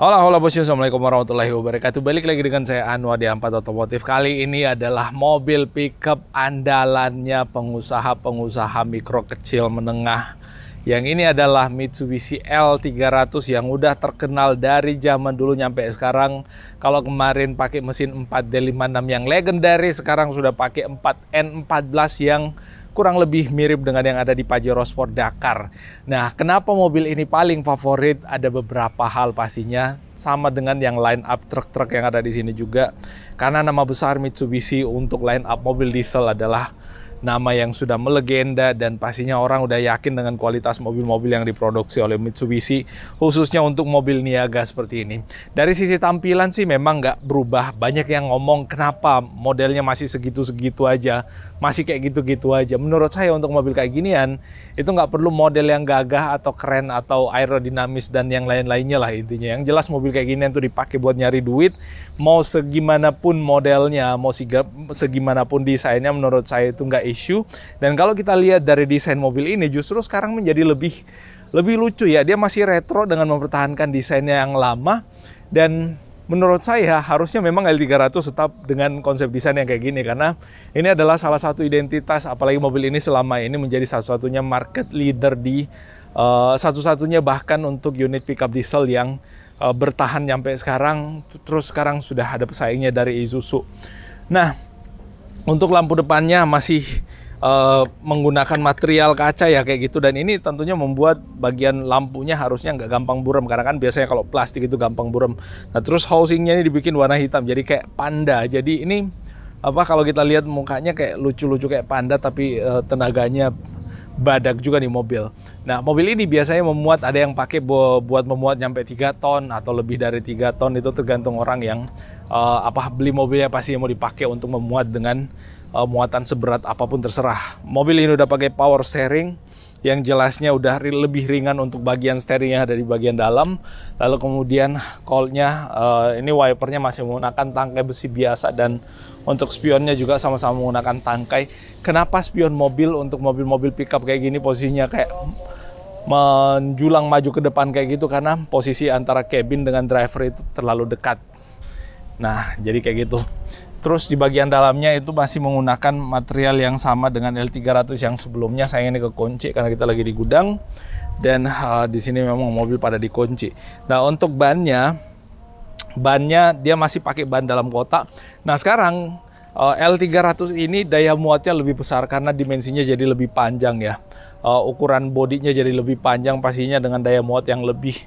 Halo, halo bosnya, assalamualaikum warahmatullahi wabarakatuh. Balik lagi dengan saya Anwar di Ampat Otomotif. Kali ini adalah mobil pickup andalannya pengusaha-pengusaha mikro kecil menengah. Yang ini adalah Mitsubishi L300 yang udah terkenal dari zaman dulu nyampe sekarang. Kalau kemarin pakai mesin 4D56 yang legendaris, sekarang sudah pakai 4N14 yang kurang lebih mirip dengan yang ada di Pajero Sport Dakar. Nah, kenapa mobil ini paling favorit? Ada beberapa hal pastinya, sama dengan yang line up truk-truk yang ada di sini juga. Karena nama besar Mitsubishi untuk line up mobil diesel adalah nama yang sudah melegenda dan pastinya orang udah yakin dengan kualitas mobil-mobil yang diproduksi oleh Mitsubishi, khususnya untuk mobil niaga seperti ini. Dari sisi tampilan sih memang nggak berubah. Banyak yang ngomong kenapa modelnya masih segitu-segitu aja, masih kayak gitu-gitu aja. Menurut saya untuk mobil kayak ginian, itu nggak perlu model yang gagah atau keren atau aerodinamis dan yang lain-lainnya lah intinya. Yang jelas mobil kayak ginian tuh dipakai buat nyari duit, mau segimanapun modelnya, mau segimanapun desainnya, menurut saya itu nggak issue. Dan kalau kita lihat dari desain mobil ini justru sekarang menjadi lebih lucu ya. Dia masih retro dengan mempertahankan desainnya yang lama, dan menurut saya harusnya memang L300 tetap dengan konsep desain yang kayak gini, karena ini adalah salah satu identitas, apalagi mobil ini selama ini menjadi satu-satunya market leader di satu-satunya bahkan untuk unit pickup diesel yang bertahan sampai sekarang. Terus sekarang sudah ada pesaingnya dari Isuzu. Nah, untuk lampu depannya masih menggunakan material kaca ya kayak gitu, dan ini tentunya membuat bagian lampunya harusnya nggak gampang buram, karena kan biasanya kalau plastik itu gampang buram. Nah, terus housingnya ini dibikin warna hitam jadi kayak panda. Jadi ini kalau kita lihat mukanya kayak lucu-lucu kayak panda, tapi tenaganya badak juga nih mobil. Nah, mobil ini biasanya memuat, ada yang pakai buat memuat nyampe 3 ton atau lebih dari 3 ton, itu tergantung orang yang beli mobilnya pasti mau dipakai untuk memuat dengan muatan seberat apapun terserah. Mobil ini udah pakai power steering yang jelasnya udah lebih ringan untuk bagian steeringnya dari bagian dalam. Lalu kemudian coldnya, ini wipernya masih menggunakan tangkai besi biasa, dan untuk spionnya juga sama-sama menggunakan tangkai. Kenapa spion mobil untuk mobil-mobil pickup kayak gini posisinya kayak menjulang maju ke depan kayak gitu? Karena posisi antara cabin dengan driver itu terlalu dekat. Nah, jadi kayak gitu. Terus di bagian dalamnya itu masih menggunakan material yang sama dengan L300 yang sebelumnya. Sayang ini kekunci karena kita lagi di gudang, dan di sini memang mobil pada dikunci. Nah, untuk bannya dia masih pakai ban dalam kotak. Nah, sekarang L300 ini daya muatnya lebih besar karena dimensinya jadi lebih panjang ya. Ukuran bodinya jadi lebih panjang pastinya dengan daya muat yang lebih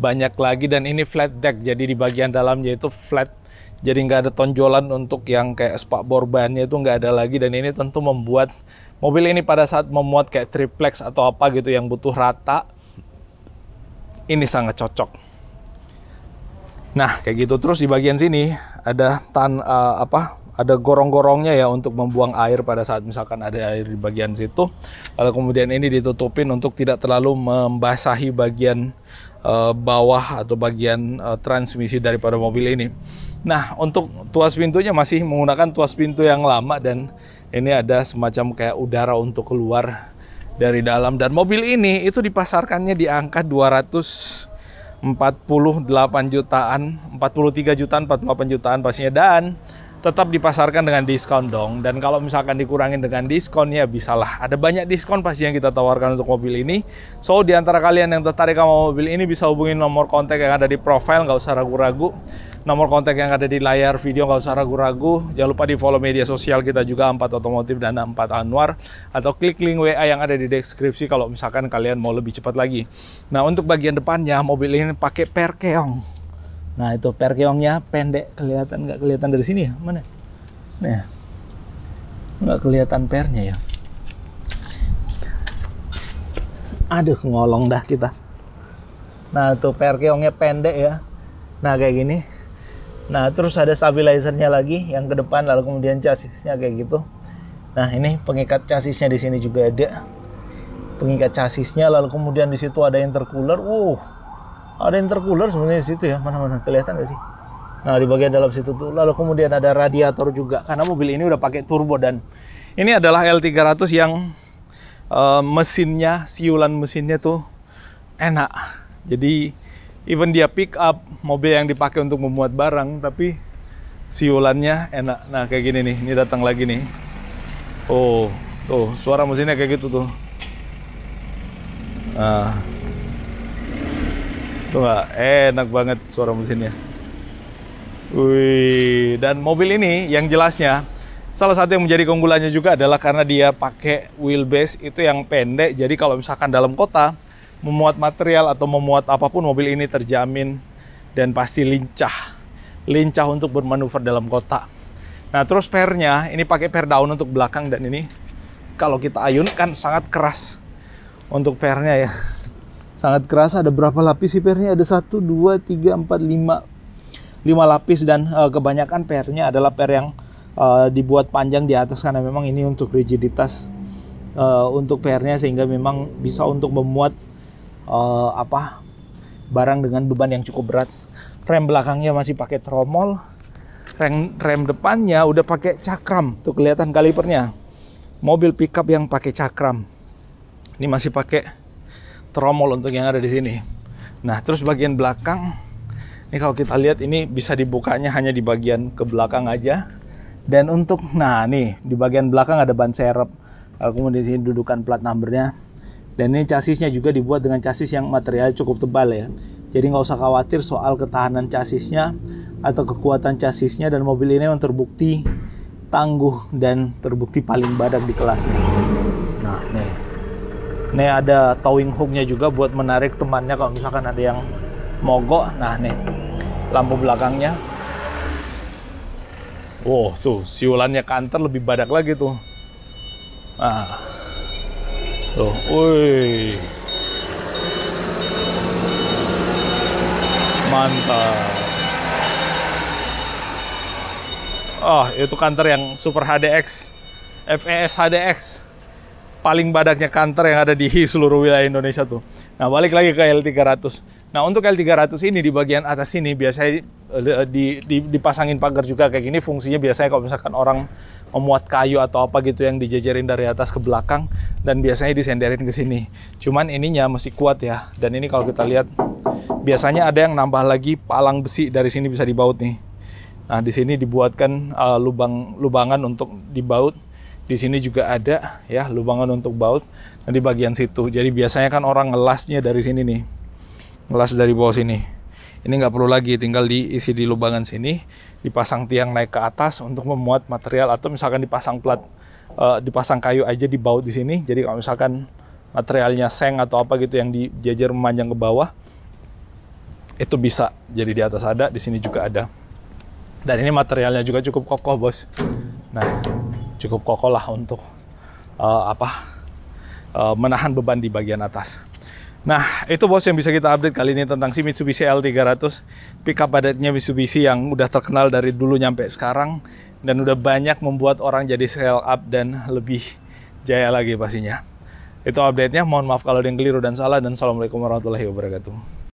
banyak lagi, dan ini flat deck. Jadi di bagian dalamnya itu flat. Jadi nggak ada tonjolan untuk yang kayak spakbor bannya itu nggak ada lagi, dan ini tentu membuat mobil ini pada saat memuat kayak triplex atau apa gitu yang butuh rata, ini sangat cocok. Nah, kayak gitu. Terus di bagian sini ada ada gorong-gorongnya ya untuk membuang air pada saat misalkan ada air di bagian situ. Lalu kemudian ini ditutupin untuk tidak terlalu membasahi bagian bawah atau bagian transmisi daripada mobil ini. Nah, untuk tuas pintunya masih menggunakan tuas pintu yang lama, dan ini ada semacam kayak udara untuk keluar dari dalam. Dan mobil ini itu dipasarkannya di angka 248 jutaan, 43 jutaan, 48 jutaan pastinya, dan tetap dipasarkan dengan diskon dong. Dan kalau misalkan dikurangin dengan diskon ya bisalah. Ada banyak diskon pasti yang kita tawarkan untuk mobil ini. So, di antara kalian yang tertarik sama mobil ini bisa hubungi nomor kontak yang ada di profile, nggak usah ragu-ragu. Nomor kontak yang ada di layar video, nggak usah ragu-ragu. Jangan lupa di follow media sosial kita juga, Ampat Otomotif dan Ampat Anwar, atau klik link WA yang ada di deskripsi kalau misalkan kalian mau lebih cepat lagi. Nah, untuk bagian depannya mobil ini pakai perkeong. Nah, itu perkeongnya pendek, nggak kelihatan dari sini ya? Mana? Nah, nggak kelihatan pernya ya. Aduh, ngolong dah kita. Nah, tuh perkeongnya pendek ya. Nah, kayak gini. Nah, terus ada stabilizernya lagi yang ke depan, lalu kemudian chassisnya kayak gitu. Nah, ini pengikat chassisnya di sini juga ada. Pengikat chassisnya, lalu kemudian di situ ada intercooler. Ada intercooler sebenarnya di situ ya. Mana-mana kelihatan nggak sih? Nah, di bagian dalam situ tuh. Lalu kemudian ada radiator juga karena mobil ini udah pakai turbo, dan ini adalah L300 yang siulan mesinnya tuh enak. Jadi even dia pick up mobil yang dipakai untuk memuat barang, tapi siulannya enak. Nah kayak gini nih, ini datang lagi nih. Oh, tuh suara mesinnya kayak gitu tuh. Nah, tuh nggak, enak banget suara mesinnya. Wih, dan mobil ini yang jelasnya salah satu yang menjadi keunggulannya juga adalah karena dia pakai wheelbase itu yang pendek. Jadi kalau misalkan dalam kota memuat material atau memuat apapun, mobil ini terjamin dan pasti lincah untuk bermanuver dalam kota. Nah, terus pernya ini pakai per daun untuk belakang, dan ini kalau kita ayunkan sangat keras untuk pernya ya. Sangat keras. Ada berapa lapis sih pernya? Ada 1, 2, 3, 4, 5 lapis, dan kebanyakan pernya adalah per yang dibuat panjang di atas karena memang ini untuk rigiditas untuk pernya, sehingga memang bisa untuk memuat barang dengan beban yang cukup berat. Rem belakangnya masih pakai tromol, rem depannya udah pakai cakram, tuh kelihatan kalipernya. Mobil pickup yang pakai cakram ini masih pakai tromol untuk yang ada di sini. Nah, terus bagian belakang ini kalau kita lihat ini bisa dibukanya hanya di bagian ke belakang aja. Dan untuk, nah nih di bagian belakang ada ban serep. Kemudian di sini dudukan plat numbernya. Dan ini chassisnya juga dibuat dengan chassis yang materialnya cukup tebal ya. Jadi nggak usah khawatir soal ketahanan chassisnya atau kekuatan chassisnya. Dan mobil ini yang terbukti tangguh dan terbukti paling badak di kelasnya. Nah nih, ini ada towing hooknya juga buat menarik temannya kalau misalkan ada yang mogok. Nah nih, lampu belakangnya. Wow, tuh siulannya kanter lebih badak lagi tuh. Nah, tuh, wih, mantap. Oh, itu kanter yang Super HDX, FES HDX. Paling badaknya kanter yang ada di seluruh wilayah Indonesia tuh. Nah, balik lagi ke L300. Nah, untuk L300 ini di bagian atas ini biasanya dipasangin pagar juga kayak gini. Fungsinya biasanya kalau misalkan orang memuat kayu atau apa gitu yang dijejerin dari atas ke belakang, dan biasanya disenderin ke sini. Cuman ininya masih kuat ya. Dan ini kalau kita lihat biasanya ada yang nambah lagi palang besi dari sini bisa dibaut nih. Nah, di sini dibuatkan lubangan untuk dibaut. Di sini juga ada ya lubangan untuk baut. Nah, di bagian situ. Jadi biasanya kan orang ngelasnya dari sini nih. Ngelas dari bawah sini. Ini nggak perlu lagi, tinggal diisi di lubangan sini, dipasang tiang naik ke atas untuk memuat material, atau misalkan dipasang plat, dipasang kayu aja di baut di sini. Jadi kalau misalkan materialnya seng atau apa gitu yang dijajar memanjang ke bawah, itu bisa. Jadi di atas ada, di sini juga ada. Dan ini materialnya juga cukup kokoh, bos. Nah, cukup kokoh lah untuk menahan beban di bagian atas. Nah, itu bos yang bisa kita update kali ini tentang si Mitsubishi L300, pickup padatnya Mitsubishi yang udah terkenal dari dulu nyampe sekarang, dan udah banyak membuat orang jadi scale up dan lebih jaya lagi pastinya. Itu update-nya, mohon maaf kalau ada yang keliru dan salah, dan assalamualaikum warahmatullahi wabarakatuh.